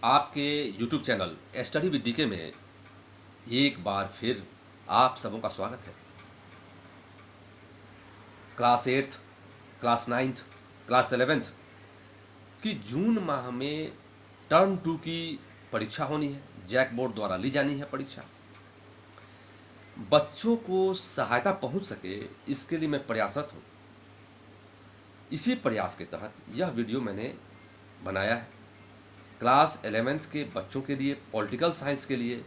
आपके YouTube channel study with DK में एक बार फिर आप सबों का स्वागत है। Class 8th, class 9th, class 11th की जून माह में टर्म 2 की परीक्षा होनी है। जैक बोर्ड द्वारा ली जानी है परीक्षा। बच्चों को सहायता पहुंच सके इसके लिए मैं प्रयासरत हूं। इसी प्रयास के तहत यह वीडियो मैंने बनाया है। क्लास 11th के बच्चों के लिए, पॉलिटिकल साइंस के लिए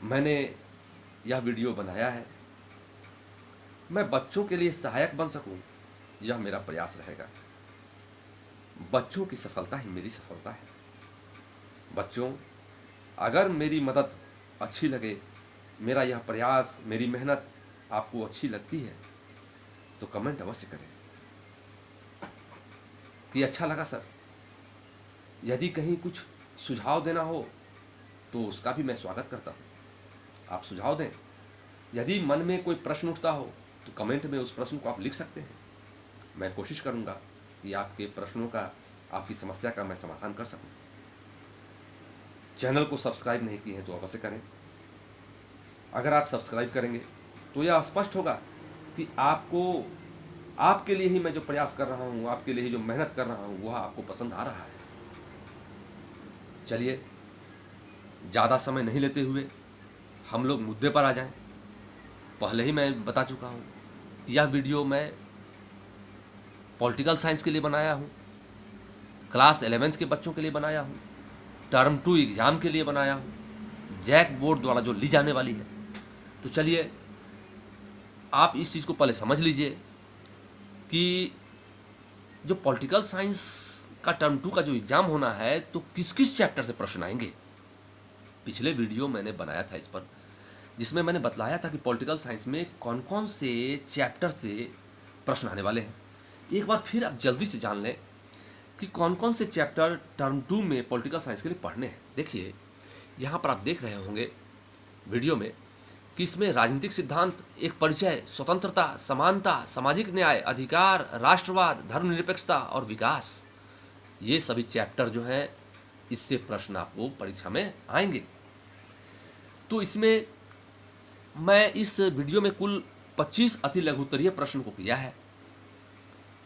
मैंने यह वीडियो बनाया है। मैं बच्चों के लिए सहायक बन सकूं, यह मेरा प्रयास रहेगा। बच्चों की सफलता ही मेरी सफलता है। बच्चों, अगर मेरी मदद अच्छी लगे, मेरा यह प्रयास, मेरी मेहनत आपको अच्छी लगती है तो कमेंट अवश्य करें कि अच्छा लगा सर। यदि कहीं कुछ सुझाव देना हो तो उसका भी मैं स्वागत करता हूँ। आप सुझाव दें। यदि मन में कोई प्रश्न उठता हो तो कमेंट में उस प्रश्न को आप लिख सकते हैं। मैं कोशिश करूँगा कि आपके प्रश्नों का, आपकी समस्या का मैं समाधान कर सकूँ। चैनल को सब्सक्राइब नहीं किए हैं तो अवश्य करें। अगर आप सब्सक्राइब करेंगे तो यह स्पष्ट होगा कि आपके लिए ही मैं जो प्रयास कर रहा हूँ, आपके लिए ही जो मेहनत कर रहा हूँ, वह आपको पसंद आ रहा है। चलिए, ज़्यादा समय नहीं लेते हुए हम लोग मुद्दे पर आ जाएं। पहले ही मैं बता चुका हूँ कि यह वीडियो मैं पॉलिटिकल साइंस के लिए बनाया हूँ, क्लास 11th के बच्चों के लिए बनाया हूँ, टर्म 2 एग्ज़ाम के लिए बनाया हूँ, जैक बोर्ड द्वारा जो ली जाने वाली है। तो चलिए, आप इस चीज़ को पहले समझ लीजिए कि जो पॉलिटिकल साइंस का टर्म 2 का जो एग्ज़ाम होना है तो किस किस चैप्टर से प्रश्न आएंगे। पिछले वीडियो मैंने बनाया था इस पर, जिसमें मैंने बतलाया था कि पॉलिटिकल साइंस में कौन कौन से चैप्टर से प्रश्न आने वाले हैं। एक बार फिर आप जल्दी से जान लें कि कौन कौन से चैप्टर टर्म 2 में पॉलिटिकल साइंस के लिए पढ़ने हैं। देखिए, यहाँ पर आप देख रहे होंगे वीडियो में कि इसमें राजनीतिक सिद्धांत, एक परिचय, स्वतंत्रता, समानता, सामाजिक न्याय, अधिकार, राष्ट्रवाद, धर्मनिरपेक्षता और विकास, ये सभी चैप्टर जो हैं इससे प्रश्न आपको परीक्षा में आएंगे। तो इसमें मैं इस वीडियो में कुल 25 अति लघुत्तरीय प्रश्न को किया है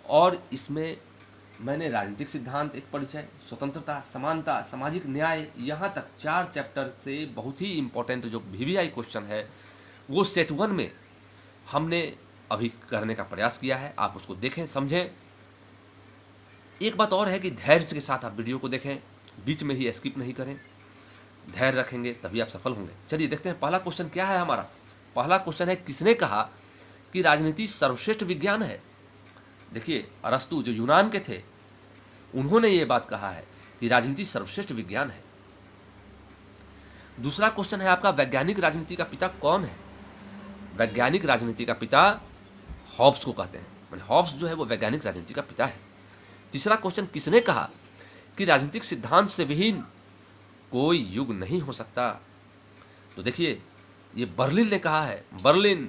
और इसमें मैंने राजनीतिक सिद्धांत, एक परिचय, स्वतंत्रता, समानता, सामाजिक न्याय, यहाँ तक 4 चैप्टर से बहुत ही इम्पोर्टेंट जो VVI क्वेश्चन है वो सेट 1 में हमने अभी करने का प्रयास किया है। आप उसको देखें, समझें। एक बात और है कि धैर्य के साथ आप वीडियो को देखें, बीच में ही स्किप नहीं करें। धैर्य रखेंगे तभी आप सफल होंगे। चलिए देखते हैं पहला क्वेश्चन क्या है हमारा। पहला क्वेश्चन है, किसने कहा कि राजनीति सर्वश्रेष्ठ विज्ञान है। देखिए, अरस्तु जो यूनान के थे, उन्होंने ये बात कहा है कि राजनीति सर्वश्रेष्ठ विज्ञान है। दूसरा क्वेश्चन है आपका, वैज्ञानिक राजनीति का पिता कौन है। वैज्ञानिक राजनीति का पिता हॉब्स को कहते हैं, मतलब हॉब्स जो है वो वैज्ञानिक राजनीति का पिता है। तीसरा क्वेश्चन, किसने कहा कि राजनीतिक सिद्धांत से विहीन कोई युग नहीं हो सकता। तो देखिए, ये बर्लिन ने कहा है। बर्लिन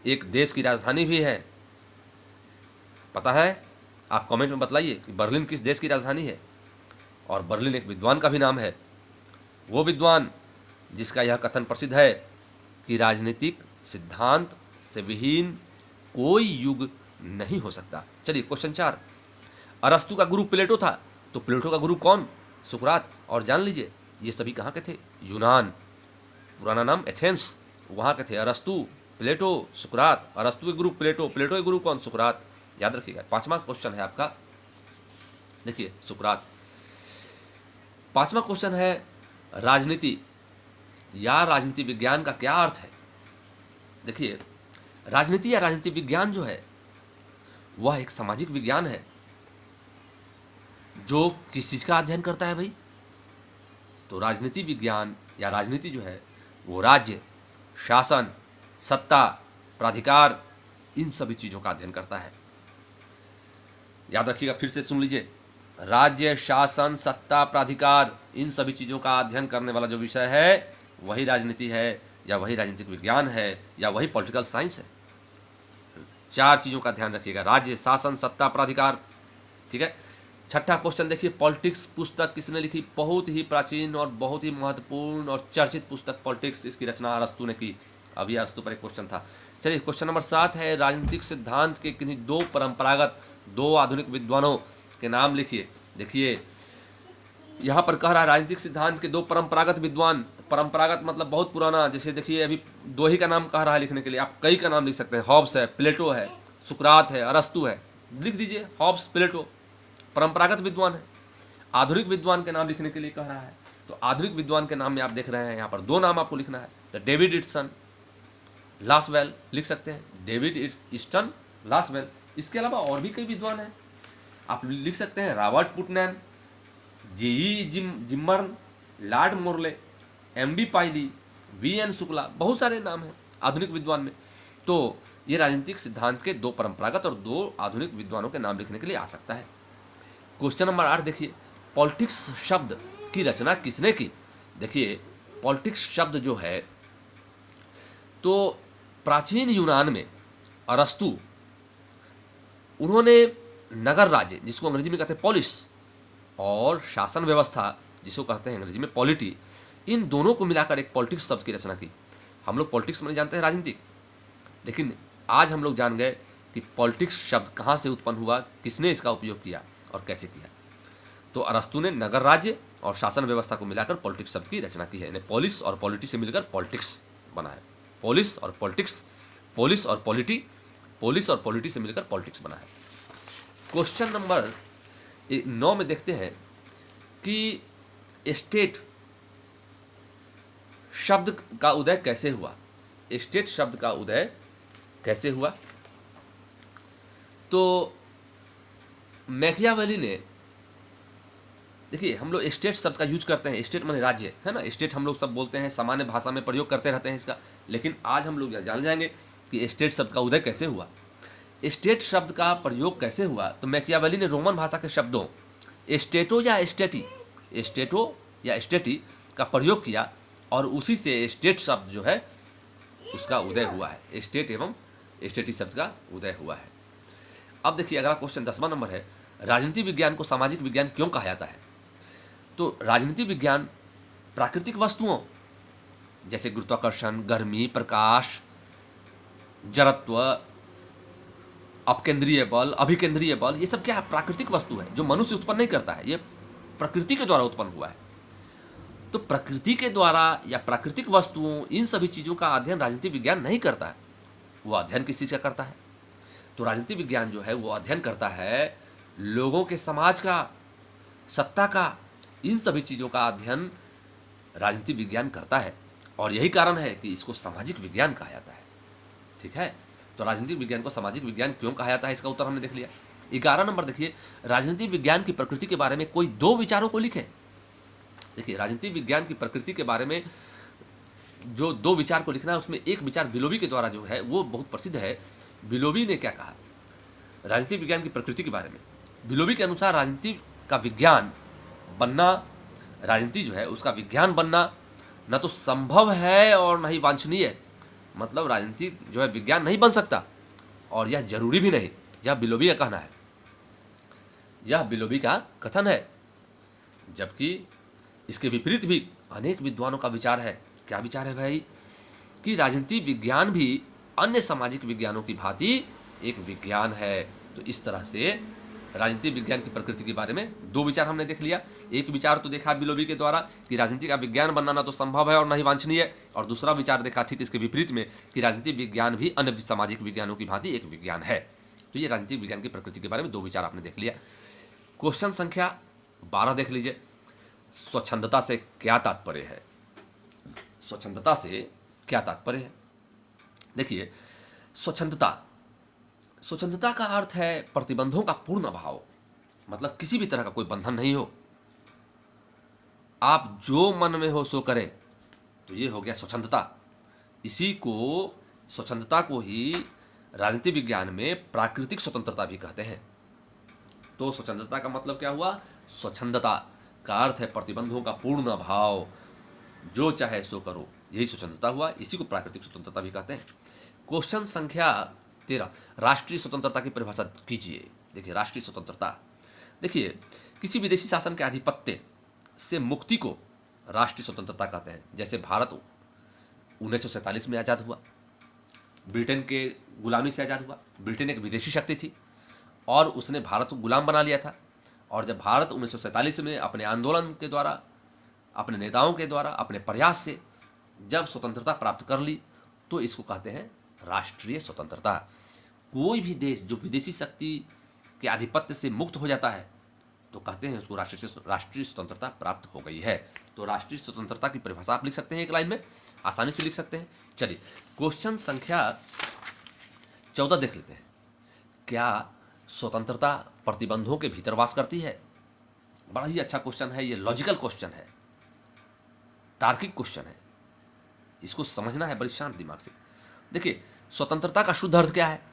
एक देश की राजधानी भी है, पता है? आप कमेंट में बतलाइए कि बर्लिन किस देश की राजधानी है। और बर्लिन एक विद्वान का भी नाम है, वो विद्वान जिसका यह कथन प्रसिद्ध है कि राजनीतिक सिद्धांत से विहीन कोई युग नहीं हो सकता। चलिए क्वेश्चन 4, अरस्तु का गुरु प्लेटो था, तो प्लेटो का गुरु कौन? सुकरात। और जान लीजिए ये सभी कहाँ के थे? यूनान, पुराना नाम एथेंस, वहाँ के थे। अरस्तु, प्लेटो, सुकरात। अरस्तु के गुरु प्लेटो, प्लेटो के गुरु कौन? सुकरात। याद रखिएगा। 5वां क्वेश्चन है आपका, देखिए, सुकरात। 5वां क्वेश्चन है, राजनीति या राजनीति विज्ञान का क्या अर्थ है। देखिए, राजनीति या राजनीति विज्ञान जो है वह एक सामाजिक विज्ञान है जो किस चीज का अध्ययन करता है भाई? तो राजनीति विज्ञान या राजनीति जो है वो राज्य, शासन, सत्ता, प्राधिकार, इन सभी चीजों का अध्ययन करता है। याद रखिएगा, फिर से सुन लीजिए, राज्य, शासन, सत्ता, प्राधिकार, इन सभी चीजों का अध्ययन करने वाला जो विषय है वही राजनीति है, या वही राजनीतिक विज्ञान है, या वही पॉलिटिकल साइंस है। 4 चीज़ों का ध्यान रखिएगा, राज्य, शासन, सत्ता, प्राधिकार। ठीक है। छठा क्वेश्चन देखिए, पॉलिटिक्स पुस्तक किसने लिखी? बहुत ही प्राचीन और बहुत ही महत्वपूर्ण और चर्चित पुस्तक पॉलिटिक्स, इसकी रचना अरस्तु ने की। अभी अरस्तु पर एक क्वेश्चन था। चलिए क्वेश्चन नंबर 7 है, राजनीतिक सिद्धांत के किन्हीं 2 परंपरागत 2 आधुनिक विद्वानों के नाम लिखिए। देखिए यहाँ पर कह रहा है राजनीतिक सिद्धांत के 2 परंपरागत विद्वान। परंपरागत मतलब बहुत पुराना, जैसे देखिए अभी 2 ही का नाम कह रहा है लिखने के लिए, आप कई का नाम लिख सकते हैं। हॉब्स है, प्लेटो है, सुकरात है, अरस्तु है, लिख दीजिए हॉब्स, प्लेटो, परंपरागत विद्वान है। आधुनिक विद्वान के नाम लिखने के लिए कह रहा है, तो आधुनिक विद्वान के नाम में आप देख रहे हैं यहाँ पर 2 नाम आपको लिखना है, तो डेविड ईस्टन, लासवेल लिख सकते हैं, डेविड ईस्टन, लासवेल। इसके अलावा और भी कई विद्वान हैं, आप लिख सकते हैं Robert Putnam, J E Zimmern, Lord Morley, M D Pylee, V N Shukla, बहुत सारे नाम हैं आधुनिक विद्वान में। तो ये राजनीतिक सिद्धांत के 2 परंपरागत और 2 आधुनिक विद्वानों के नाम लिखने के लिए आ सकता है। क्वेश्चन नंबर 8 देखिए, पॉलिटिक्स शब्द की रचना किसने की? देखिए पॉलिटिक्स शब्द जो है, तो प्राचीन यूनान में अरस्तु, उन्होंने नगर राज्य, जिसको अंग्रेजी में कहते हैं पॉलिस, और शासन व्यवस्था, जिसको कहते हैं अंग्रेजी में पॉलिटी, इन दोनों को मिलाकर एक पॉलिटिक्स शब्द की रचना की। हम लोग पॉलिटिक्स में जानते हैं राजनीतिक, लेकिन आज हम लोग जान गए कि पॉलिटिक्स शब्द कहाँ से उत्पन्न हुआ, किसने इसका उपयोग किया और कैसे किया। तो अरस्तु ने नगर राज्य और शासन व्यवस्था को मिलाकर पॉलिटिक्स शब्द की रचना की है। यानी पॉलिस और पॉलिटी से मिलकर पॉलिटिक्स बना है। पॉलिस और पॉलिटिक्स, पॉलिस और पॉलिटी, पॉलिस और पॉलिटी से मिलकर पॉलिटिक्स बना है। क्वेश्चन नंबर 9 में देखते हैं कि स्टेट शब्द का उदय कैसे हुआ। स्टेट शब्द का उदय कैसे हुआ? तो मैकियावेली ने, देखिए हम लोग स्टेट शब्द का यूज करते हैं, स्टेट माने राज्य है ना, स्टेट हम लोग सब बोलते हैं, सामान्य भाषा में प्रयोग करते रहते हैं इसका, लेकिन आज हम लोग जान जाएंगे कि स्टेट शब्द का उदय कैसे हुआ। स्टेट शब्द का प्रयोग कैसे हुआ? तो मैकियावेली ने रोमन भाषा के शब्दों स्टेटो या स्टेटी, स्टेटो या स्टेटी का प्रयोग किया और उसी से स्टेट शब्द जो है उसका उदय हुआ है। स्टेट एवं स्टेटी शब्द का उदय हुआ है। अब देखिए अगला क्वेश्चन 10वां नंबर है, राजनीति विज्ञान को सामाजिक विज्ञान क्यों कहा जाता है? तो राजनीति विज्ञान प्राकृतिक वस्तुओं जैसे गुरुत्वाकर्षण, गर्मी, प्रकाश, जड़त्व, अपकेंद्रीय बल, अभिकेंद्रीय बल, ये सब क्या है? प्राकृतिक वस्तु है जो मनुष्य उत्पन्न नहीं करता है, ये प्रकृति के द्वारा उत्पन्न हुआ है। तो प्रकृति के द्वारा या प्राकृतिक वस्तुओं, इन सभी चीज़ों का अध्ययन राजनीति विज्ञान नहीं करता है। वो अध्ययन किस चीज़ का करता है? तो राजनीति विज्ञान जो है वो अध्ययन करता है लोगों के समाज का, सत्ता का, इन सभी चीज़ों का अध्ययन राजनीति विज्ञान करता है। और यही कारण है कि इसको सामाजिक विज्ञान कहा जाता है। ठीक है, तो राजनीतिक विज्ञान को सामाजिक विज्ञान क्यों कहा जाता है, इसका उत्तर हमने देख लिया। 11 नंबर देखिए, राजनीति विज्ञान की प्रकृति के बारे में कोई 2 विचारों को लिखे। देखिए राजनीति विज्ञान की प्रकृति के बारे में जो 2 विचार को लिखना है, उसमें एक विचार बिलोबी के द्वारा जो है वो बहुत प्रसिद्ध है। बिलोबी ने क्या कहा राजनीति विज्ञान की प्रकृति के बारे में? बिलोबी के अनुसार राजनीति का विज्ञान बनना, राजनीति जो है उसका विज्ञान बनना न तो संभव है और न ही वांछनीय। मतलब राजनीति जो है विज्ञान नहीं बन सकता और यह जरूरी भी नहीं। यह बिलोबी का कहना है, यह बिलोबी का कथन है। जबकि इसके विपरीत भी अनेक विद्वानों का विचार है। क्या विचार है भाई? कि राजनीति विज्ञान भी अन्य सामाजिक विज्ञानों की भांति एक विज्ञान है। तो इस तरह से राजनीति विज्ञान की प्रकृति के बारे में 2 विचार हमने देख लिया। एक विचार तो देखा बिलोबी के द्वारा कि राजनीति का विज्ञान बनना ना तो संभव है और न ही वांछनीय, और दूसरा विचार देखा ठीक इसके विपरीत में कि राजनीति विज्ञान भी अन्य सामाजिक विज्ञानों की भांति एक विज्ञान है। तो ये राजनीतिक विज्ञान की प्रकृति के बारे में 2 विचार आपने देख लिया। क्वेश्चन संख्या 12 देख लीजिए, स्वच्छंदता से क्या तात्पर्य है? स्वच्छंदता से क्या तात्पर्य है? देखिए स्वच्छंदता का अर्थ है प्रतिबंधों का पूर्ण अभाव। मतलब किसी भी तरह का कोई बंधन नहीं हो, आप जो मन में हो सो करें, तो ये हो गया स्वच्छंदता। इसी को, स्वच्छंदता को ही राजनीति विज्ञान में प्राकृतिक स्वतंत्रता भी कहते हैं। तो स्वच्छंदता का मतलब क्या हुआ? स्वच्छंदता का अर्थ है प्रतिबंधों का पूर्ण अभाव, जो चाहे सो करो, यही स्वतंत्रता हुआ। इसी को प्राकृतिक स्वतंत्रता भी कहते हैं। क्वेश्चन संख्या 13 राष्ट्रीय स्वतंत्रता की परिभाषा कीजिए। देखिए राष्ट्रीय स्वतंत्रता, देखिए किसी विदेशी शासन के आधिपत्य से मुक्ति को राष्ट्रीय स्वतंत्रता कहते हैं। जैसे भारत 1947 में आज़ाद हुआ, ब्रिटेन के गुलामी से आज़ाद हुआ। ब्रिटेन एक विदेशी शक्ति थी और उसने भारत को गुलाम बना लिया था, और जब भारत 1947 में अपने आंदोलन के द्वारा, अपने नेताओं के द्वारा, अपने प्रयास से जब स्वतंत्रता प्राप्त कर ली, तो इसको कहते हैं राष्ट्रीय स्वतंत्रता। कोई भी देश जो विदेशी शक्ति के आधिपत्य से मुक्त हो जाता है तो कहते हैं उसको राष्ट्रीय स्वतंत्रता प्राप्त हो गई है। तो राष्ट्रीय स्वतंत्रता की परिभाषा आप लिख सकते हैं एक लाइन में, आसानी से लिख सकते हैं। चलिए क्वेश्चन संख्या 14 देख लेते हैं। क्या स्वतंत्रता प्रतिबंधों के भीतर वास करती है? बड़ा ही अच्छा क्वेश्चन है ये, लॉजिकल क्वेश्चन है, तार्किक क्वेश्चन है, इसको समझना है बड़ी शांत दिमाग से। देखिए स्वतंत्रता का शुद्ध अर्थ क्या है?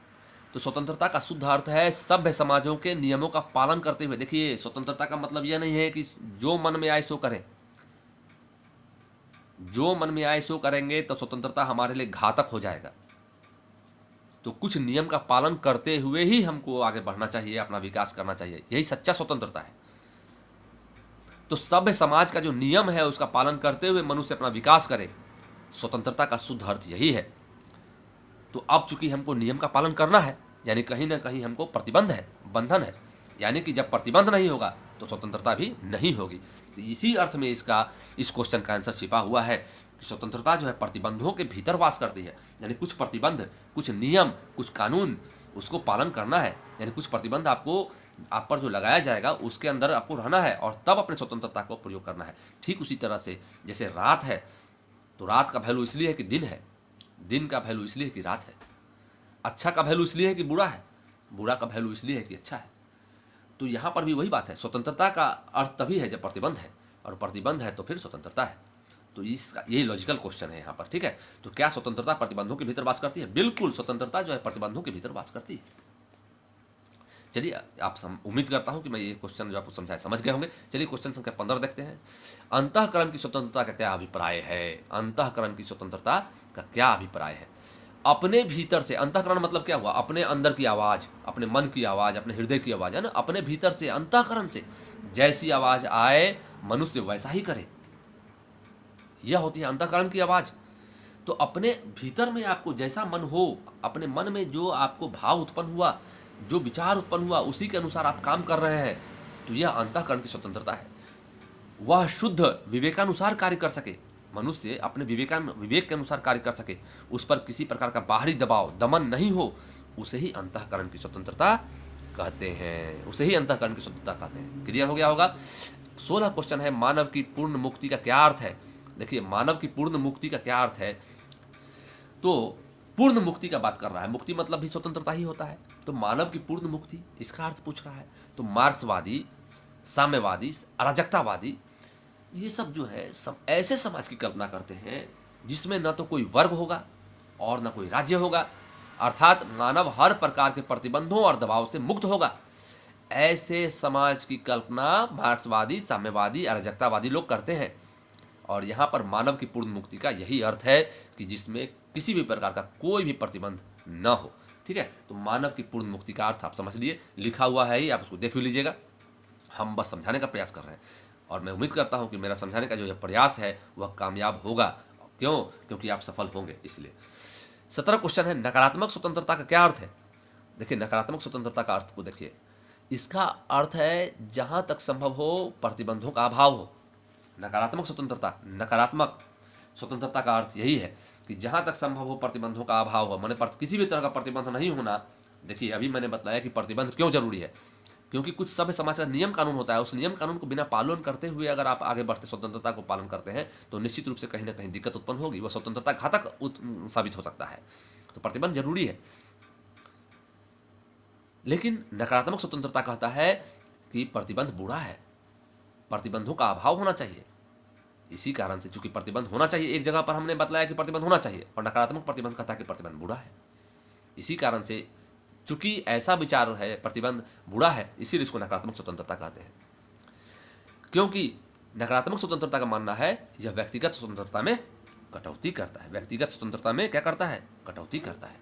तो स्वतंत्रता का शुद्ध अर्थ है सभ्य समाजों के नियमों का पालन करते हुए। देखिए स्वतंत्रता का मतलब यह नहीं है कि जो मन में आए सो करें, जो मन में आए सो करेंगे तो स्वतंत्रता हमारे लिए घातक हो जाएगा। तो कुछ नियम का पालन करते हुए ही हमको आगे बढ़ना चाहिए, अपना विकास करना चाहिए, यही सच्चा स्वतंत्रता है। तो सभ्य समाज का जो नियम है उसका पालन करते हुए मनुष्य अपना विकास करे, स्वतंत्रता का शुद्ध अर्थ यही है। तो अब चूंकि हमको नियम का पालन करना है, यानी कहीं ना कहीं हमको प्रतिबंध है, बंधन है, यानी कि जब प्रतिबंध नहीं होगा तो स्वतंत्रता भी नहीं होगी। तो इसी अर्थ में इस क्वेश्चन का आंसर छिपा हुआ है कि स्वतंत्रता जो है प्रतिबंधों के भीतर वास करती है, यानी कुछ प्रतिबंध, कुछ नियम, कुछ कानून, उसको पालन करना है। यानी कुछ प्रतिबंध आप पर जो लगाया जाएगा उसके अंदर आपको रहना है और तब अपने स्वतंत्रता को प्रयोग करना है। ठीक उसी तरह से जैसे रात है, तो रात का वैल्यू इसलिए है कि दिन है, दिन का वैल्यू इसलिए है कि रात है, अच्छा का वैल्यू इसलिए है कि बुरा है, बुरा का वैल्यू इसलिए है कि अच्छा है। तो यहाँ पर भी वही बात है, स्वतंत्रता का अर्थ तभी है जब प्रतिबंध है, और प्रतिबंध है तो फिर स्वतंत्रता है। तो इसका यही लॉजिकल क्वेश्चन है यहाँ पर, ठीक है। तो क्या स्वतंत्रता प्रतिबंधों के भीतर वास करती है? बिल्कुल, स्वतंत्रता जो है प्रतिबंधों के भीतर वास करती है। चलिए उम्मीद करता हूँ कि मैं ये क्वेश्चन जो आपको समझाया समझ गए होंगे। चलिए क्वेश्चन संख्या 15 देखते हैं। अंतःकरण की स्वतंत्रता का क्या अभिप्राय है? अंतःकरण की स्वतंत्रता का क्या अभिप्राय है? अपने भीतर से, अंतःकरण मतलब क्या हुआ? अपने अंदर की आवाज़, अपने मन की आवाज़, अपने हृदय की आवाज़ है ना, अपने भीतर से, अंतःकरण से जैसी आवाज़ आए मनुष्य वैसा ही करे, यह होती है अंतःकरण की आवाज़। तो अपने भीतर में आपको जैसा मन हो, अपने मन में जो आपको भाव उत्पन्न हुआ, जो विचार उत्पन्न हुआ, उसी के अनुसार आप काम कर रहे हैं, तो यह अंतःकरण की स्वतंत्रता है। वह शुद्ध विवेकानुसार कार्य कर सके, मनुष्य अपने विवेक के अनुसार कार्य कर सके, उस पर किसी प्रकार का बाहरी दबाव, दमन नहीं हो, उसे ही अंतःकरण की स्वतंत्रता कहते हैं, उसे ही अंतःकरण की स्वतंत्रता कहते हैं। क्लियर हो गया होगा। 16 क्वेश्चन है, मानव की पूर्ण मुक्ति का क्या अर्थ है? देखिए मानव की पूर्ण मुक्ति का क्या अर्थ है? तो पूर्ण मुक्ति का बात कर रहा है, मुक्ति मतलब भी स्वतंत्रता ही होता है। तो मानव की पूर्ण मुक्ति, इसका अर्थ पूछ रहा है। तो मार्क्सवादी, साम्यवादी, अराजकतावादी, ये सब जो है सब ऐसे समाज की कल्पना करते हैं जिसमें न तो कोई वर्ग होगा और न कोई राज्य होगा, अर्थात मानव हर प्रकार के प्रतिबंधों और दबाव से मुक्त होगा। ऐसे समाज की कल्पना मार्क्सवादी, साम्यवादी, अराजकतावादी लोग करते हैं। और यहाँ पर मानव की पूर्ण मुक्ति का यही अर्थ है कि जिसमें किसी भी प्रकार का कोई भी प्रतिबंध न हो, ठीक है। तो मानव की पूर्ण मुक्ति का अर्थ आप समझ लिए, लिखा हुआ है ही, आप उसको देख भी लीजिएगा। हम बस समझाने का प्रयास कर रहे हैं और मैं उम्मीद करता हूँ कि मेरा समझाने का जो प्रयास है वह कामयाब होगा। क्यों? क्योंकि आप सफल होंगे इसलिए। 17 क्वेश्चन है, नकारात्मक स्वतंत्रता का क्या अर्थ है? देखिए नकारात्मक स्वतंत्रता का अर्थ को देखिए, इसका अर्थ है जहाँ तक संभव हो प्रतिबंधों का अभाव हो। नकारात्मक स्वतंत्रता, नकारात्मक स्वतंत्रता का अर्थ यही है कि जहाँ तक संभव हो प्रतिबंधों का अभाव हो, माने किसी भी तरह का प्रतिबंध नहीं होना। देखिए अभी मैंने बताया कि प्रतिबंध क्यों जरूरी है, क्योंकि कुछ सभ्य समाज का नियम कानून होता है, उस नियम कानून को बिना पालन करते हुए अगर आप आगे बढ़ते स्वतंत्रता को पालन करते हैं तो निश्चित रूप से कहीं ना कहीं दिक्कत उत्पन्न होगी, वह स्वतंत्रता घातक साबित हो सकता है। तो प्रतिबंध जरूरी है। लेकिन नकारात्मक स्वतंत्रता कहता है कि प्रतिबंध बुरा है, प्रतिबंधों का अभाव होना चाहिए। इसी कारण से चूंकि प्रतिबंध होना चाहिए, एक जगह पर हमने बतलाया कि प्रतिबंध होना चाहिए, और नकारात्मक प्रतिबंध कहता है कि प्रतिबंध बुरा है। इसी कारण से चूंकि ऐसा विचार है प्रतिबंध बुरा है, इसीलिए इसको नकारात्मक स्वतंत्रता कहते हैं। क्योंकि नकारात्मक स्वतंत्रता का मानना है यह व्यक्तिगत स्वतंत्रता में कटौती करता है, व्यक्तिगत स्वतंत्रता में क्या करता है? कटौती करता है।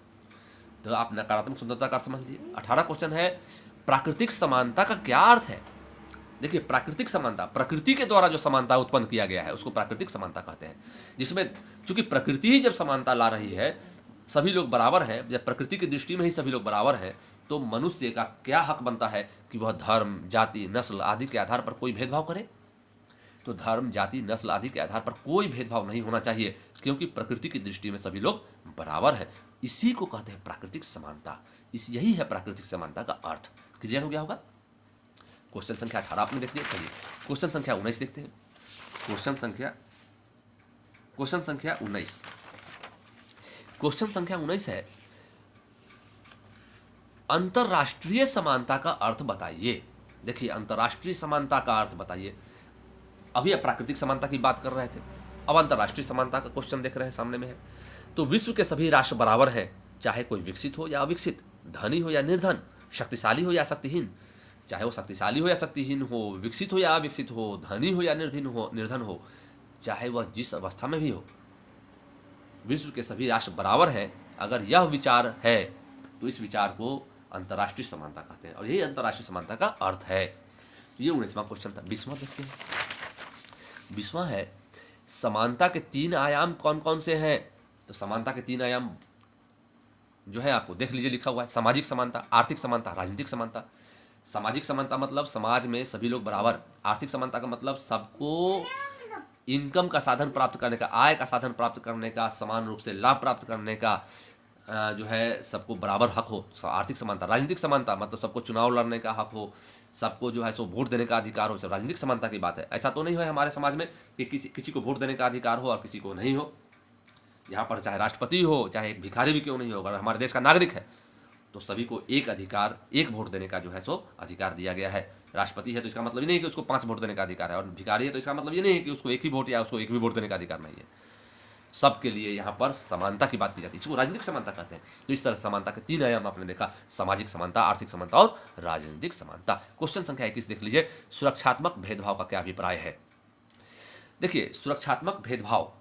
तो आप नकारात्मक स्वतंत्रता का अर्थ समझ लीजिए। 18 क्वेश्चन है, प्राकृतिक समानता का क्या अर्थ है। देखिए, प्राकृतिक समानता, प्रकृति के द्वारा जो समानता उत्पन्न किया गया है उसको प्राकृतिक समानता कहते हैं, जिसमें चूंकि प्रकृति ही जब समानता ला रही है, सभी लोग बराबर हैं, जब प्रकृति की दृष्टि में ही सभी लोग बराबर हैं, तो मनुष्य का क्या हक बनता है कि वह धर्म, जाति, नस्ल आदि के आधार पर कोई भेदभाव करे। तो धर्म, जाति, नस्ल आदि के आधार पर कोई भेदभाव नहीं होना चाहिए, क्योंकि प्रकृति की दृष्टि में सभी लोग बराबर हैं। इसी को कहते हैं प्राकृतिक समानता। यही है प्राकृतिक समानता का अर्थ। क्लियर हो गया होगा। क्वेश्चन संख्या 18 आपने देख लिया। चलिए क्वेश्चन संख्या 19 देखते हैं। क्वेश्चन संख्या 19। क्वेश्चन संख्या 19 है, अंतरराष्ट्रीय समानता का अर्थ बताइए। देखिए, अंतरराष्ट्रीय समानता का अर्थ बताइए। अभी प्राकृतिक समानता की बात कर रहे थे, अब अंतरराष्ट्रीय समानता का क्वेश्चन देख रहे हैं, सामने में है। तो विश्व के सभी राष्ट्र बराबर हैं, चाहे कोई विकसित हो या अविकसित, धनी हो या निर्धन, शक्तिशाली हो या शक्तिहीन। चाहे वो शक्तिशाली हो या शक्तिहीन हो, विकसित हो या अविकसित हो, धनी हो या निर्धन हो, चाहे वह जिस अवस्था में भी हो, विश्व के सभी राष्ट्र बराबर हैं। अगर यह विचार है तो इस विचार को अंतर्राष्ट्रीय समानता कहते हैं, और यही अंतर्राष्ट्रीय समानता का अर्थ है। ये 19वां क्वेश्चन था। 20वां देखते हैं। 20वां है, समानता के 3 आयाम कौन कौन से हैं। तो समानता के 3 आयाम जो है आपको देख लीजिए, लिखा हुआ है। सामाजिक समानता, आर्थिक समानता, राजनीतिक समानता। सामाजिक समानता मतलब समाज में सभी लोग बराबर। आर्थिक समानता का मतलब सबको इनकम का साधन प्राप्त करने का, आय का साधन प्राप्त करने का, समान रूप से लाभ प्राप्त करने का जो है सबको बराबर हक हो, आर्थिक समानता। राजनीतिक समानता मतलब सबको चुनाव लड़ने का हक हो, सबको जो है सो वोट देने का अधिकार हो। सब राजनीतिक समानता की बात है। ऐसा तो नहीं है हमारे समाज में कि किसी को वोट देने का अधिकार हो और किसी को नहीं हो। यहाँ पर चाहे राष्ट्रपति हो, चाहे एक भिखारी भी क्यों नहीं हो, अगर हमारे देश का नागरिक है तो सभी को एक अधिकार, एक वोट देने का जो है सो अधिकार दिया गया है। राष्ट्रपति है तो इसका मतलब ये नहीं कि उसको 5 वोट देने का अधिकार है, और भिखारी है तो इसका मतलब ये नहीं है कि उसको एक ही वोट या उसको एक भी वोट देने का अधिकार नहीं है। सबके लिए यहाँ पर समानता की बात की जाती है, इसको राजनीतिक समानता कहते हैं। तो इस तरह समानता के 3 आयाम आपने देखा, सामाजिक समानता, आर्थिक समानता और राजनीतिक समानता। क्वेश्चन संख्या 21 देख लीजिए, सुरक्षात्मक भेदभाव का क्या अभिप्राय है। देखिए, सुरक्षात्मक भेदभाव,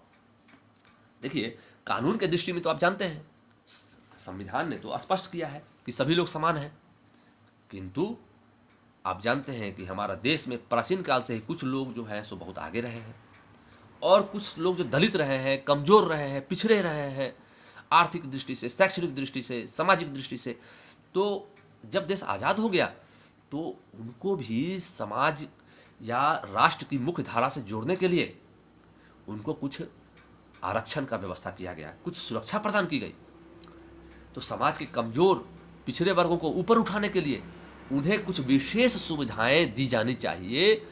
देखिए कानून के दृष्टि में तो आप जानते हैं, संविधान ने तो स्पष्ट किया है कि सभी लोग समान हैं, किंतु आप जानते हैं कि हमारा देश में प्राचीन काल से ही कुछ लोग जो हैं सो बहुत आगे रहे हैं, और कुछ लोग जो दलित रहे हैं, कमजोर रहे हैं, पिछड़े रहे हैं, आर्थिक दृष्टि से, शैक्षणिक दृष्टि से, सामाजिक दृष्टि से। तो जब देश आज़ाद हो गया तो उनको भी समाज या राष्ट्र की मुख्य धारा से जोड़ने के लिए उनको कुछ आरक्षण का व्यवस्था किया गया, कुछ सुरक्षा प्रदान की गई। तो समाज के कमजोर पिछड़े वर्गों को ऊपर उठाने के लिए उन्हें कुछ विशेष सुविधाएं दी जानी चाहिए।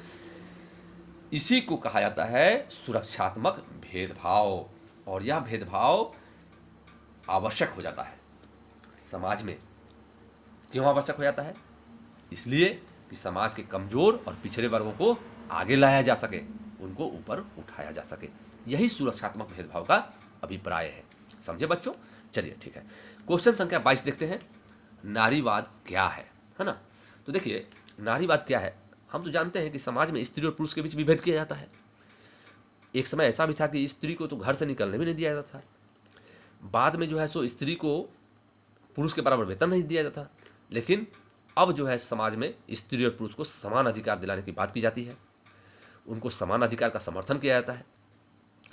इसी को कहा जाता है सुरक्षात्मक भेदभाव, और यह भेदभाव आवश्यक हो जाता है समाज में। क्यों आवश्यक हो जाता है? इसलिए कि समाज के कमजोर और पिछड़े वर्गों को आगे लाया जा सके, उनको ऊपर उठाया जा सके। यही सुरक्षात्मक भेदभाव का अभिप्राय है। समझे बच्चों? चलिए ठीक है। क्वेश्चन संख्या 22 देखते हैं, नारीवाद क्या है ना। तो देखिए, नारीवाद क्या है। हम तो जानते हैं कि समाज में स्त्री और पुरुष के बीच विभेद किया जाता है। एक समय ऐसा भी था कि स्त्री को तो घर से निकलने भी नहीं दिया जाता था। बाद में जो है सो स्त्री को पुरुष के बराबर वेतन नहीं दिया जाता। लेकिन अब जो है समाज में स्त्री और पुरुष को समान अधिकार दिलाने की बात की जाती है, उनको समान अधिकार का समर्थन किया जाता है।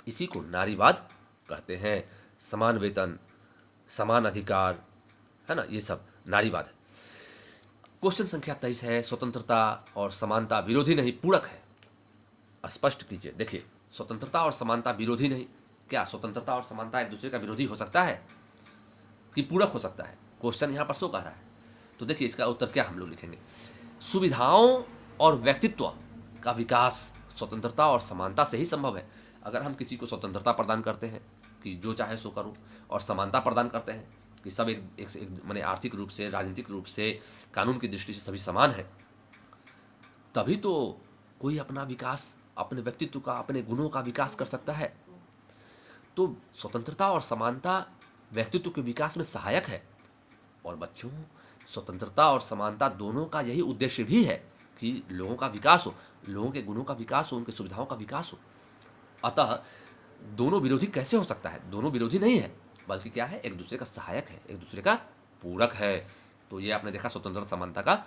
इसी को नारीवाद कहते हैं। समान वेतन, समान अधिकार, है ना, ये सब नारीवाद है। क्वेश्चन संख्या 23 है, स्वतंत्रता और समानता विरोधी नहीं पूरक है। स्पष्ट कीजिए। देखिए, स्वतंत्रता और समानता विरोधी नहीं। क्या स्वतंत्रता और समानता एक दूसरे का विरोधी हो सकता है कि पूरक हो सकता है? क्वेश्चन यहाँ पर सो कह रहा है। तो देखिए, इसका उत्तर क्या हम लोग लिखेंगे, सुविधाओं और व्यक्तित्व का विकास स्वतंत्रता और समानता से ही संभव है। अगर हम किसी को स्वतंत्रता प्रदान करते हैं कि जो चाहे सो करो, और समानता प्रदान करते हैं कि सब एक माने आर्थिक रूप से, राजनीतिक रूप से, कानून की दृष्टि से सभी समान है, तभी तो कोई अपना विकास, अपने व्यक्तित्व का, अपने गुणों का विकास कर सकता है। तो स्वतंत्रता और समानता व्यक्तित्व के विकास में सहायक है। और बच्चों, स्वतंत्रता और समानता दोनों का यही उद्देश्य भी है कि लोगों का विकास हो, लोगों के गुणों का विकास हो, उनकी सुविधाओं का विकास हो। अतः दोनों विरोधी कैसे हो सकता है? दोनों विरोधी नहीं है, बल्कि क्या है, एक दूसरे का सहायक है, एक दूसरे का पूरक है। तो ये आपने देखा स्वतंत्रता समानता का,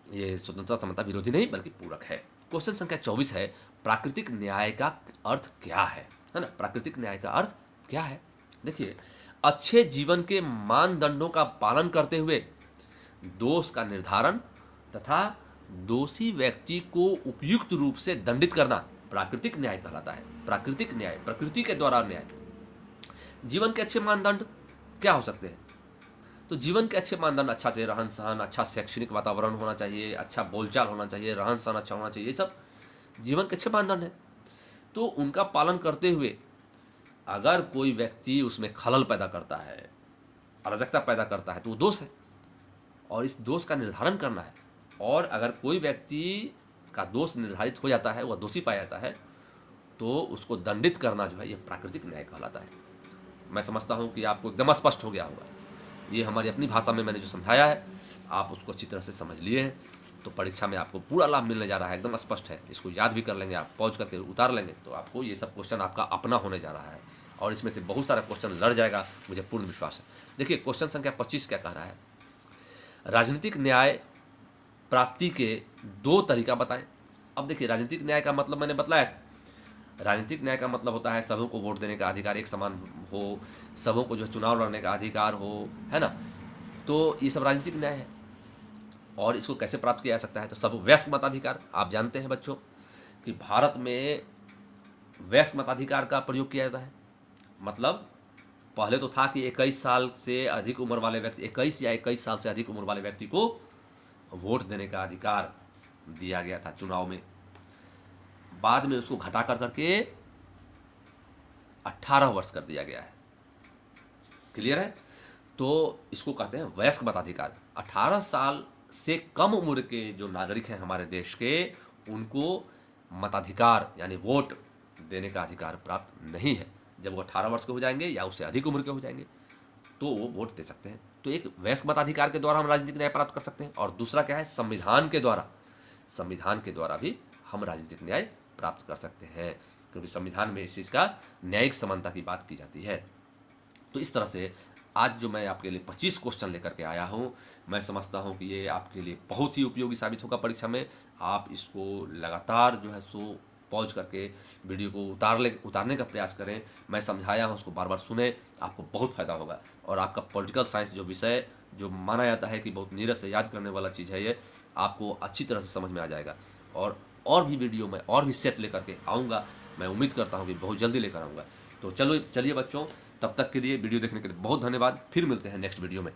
ये स्वतंत्रता समानता विरोधी नहीं बल्कि पूरक है। क्वेश्चन संख्या 24 है, प्राकृतिक न्याय का अर्थ क्या है ना? प्राकृतिक न्याय का अर्थ क्या है? देखिए, अच्छे जीवन के मानदंडों का पालन करते हुए दोष का निर्धारण तथा दोषी व्यक्ति को उपयुक्त रूप से दंडित करना प्राकृतिक न्याय कहलाता है। प्राकृतिक न्याय, प्रकृति के द्वारा न्याय। जीवन के अच्छे मानदंड क्या हो सकते हैं? तो जीवन के अच्छे मानदंड, अच्छा से रहन सहन, अच्छा शैक्षणिक वातावरण होना चाहिए, अच्छा बोलचाल होना चाहिए, रहन सहन अच्छा होना चाहिए, ये सब जीवन के अच्छे मानदंड हैं। तो उनका पालन करते हुए अगर कोई व्यक्ति उसमें खलल पैदा करता है, अराजकता पैदा करता है, तो वो दोष है और इस दोष का निर्धारण करना है। और अगर कोई व्यक्ति का दोष निर्धारित हो जाता है, वह दोषी पाया जाता है, तो उसको दंडित करना जो है ये प्राकृतिक न्याय कहलाता है। मैं समझता हूँ कि आपको एकदम स्पष्ट हो गया होगा। ये हमारी अपनी भाषा में मैंने जो समझाया है, आप उसको अच्छी तरह से समझ लिए हैं, तो परीक्षा में आपको पूरा लाभ मिलने जा रहा है, एकदम स्पष्ट है। इसको याद भी कर लेंगे आप, पॉज करके उतार लेंगे, तो आपको ये सब क्वेश्चन आपका अपना होने जा रहा है और इसमें से बहुत सारा क्वेश्चन लड़ जाएगा, मुझे पूर्ण विश्वास है। देखिए, क्वेश्चन संख्या 25 क्या कह रहा है, राजनीतिक न्याय प्राप्ति के 2 तरीका बताएं। अब देखिए, राजनीतिक न्याय का मतलब मैंने बतलाया था। राजनीतिक न्याय का मतलब होता है सबों को वोट देने का अधिकार एक समान हो, सबों को जो चुनाव लड़ने का अधिकार हो, है ना? तो ये सब राजनीतिक न्याय है। और इसको कैसे प्राप्त किया जा सकता है? तो सब वयस्क मताधिकार, आप जानते हैं बच्चों कि भारत में वयस्क मताधिकार का प्रयोग किया जाता है। मतलब पहले तो था कि 21 साल से अधिक उम्र वाले व्यक्ति, 21 या 21 साल से अधिक उम्र वाले व्यक्ति को वोट देने का अधिकार दिया गया था चुनाव में। बाद में उसको घटा कर करके 18 वर्ष कर दिया गया है। क्लियर है? तो इसको कहते हैं वयस्क मताधिकार। 18 साल से कम उम्र के जो नागरिक हैं हमारे देश के, उनको मताधिकार यानी वोट देने का अधिकार प्राप्त नहीं है। जब वो 18 वर्ष के हो जाएंगे या उससे अधिक उम्र के हो जाएंगे तो वो वोट दे सकते हैं। तो एक वयस्क मताधिकार के द्वारा हम राजनीतिक न्याय प्राप्त कर सकते हैं, और दूसरा क्या है, संविधान के द्वारा। संविधान के द्वारा भी हम राजनीतिक न्याय प्राप्त कर सकते हैं, क्योंकि संविधान में इस चीज़ का न्यायिक समानता की बात की जाती है। तो इस तरह से आज जो मैं आपके लिए 25 क्वेश्चन लेकर के आया हूँ, मैं समझता हूँ कि ये आपके लिए बहुत ही उपयोगी साबित होगा परीक्षा में। आप इसको लगातार जो है सो पॉज करके वीडियो को उतारने का प्रयास करें। मैं समझाया हूँ उसको बार बार सुने, आपको बहुत फ़ायदा होगा। और आपका पॉलिटिकल साइंस जो विषय जो माना जाता है कि बहुत नीरस से याद करने वाला चीज़ है, ये आपको अच्छी तरह से समझ में आ जाएगा। और भी वीडियो में और भी सेट लेकर के आऊँगा, मैं उम्मीद करता हूँ कि बहुत जल्दी लेकर आऊँगा। तो चलिए बच्चों, तब तक के लिए वीडियो देखने के लिए बहुत धन्यवाद। फिर मिलते हैं नेक्स्ट वीडियो में।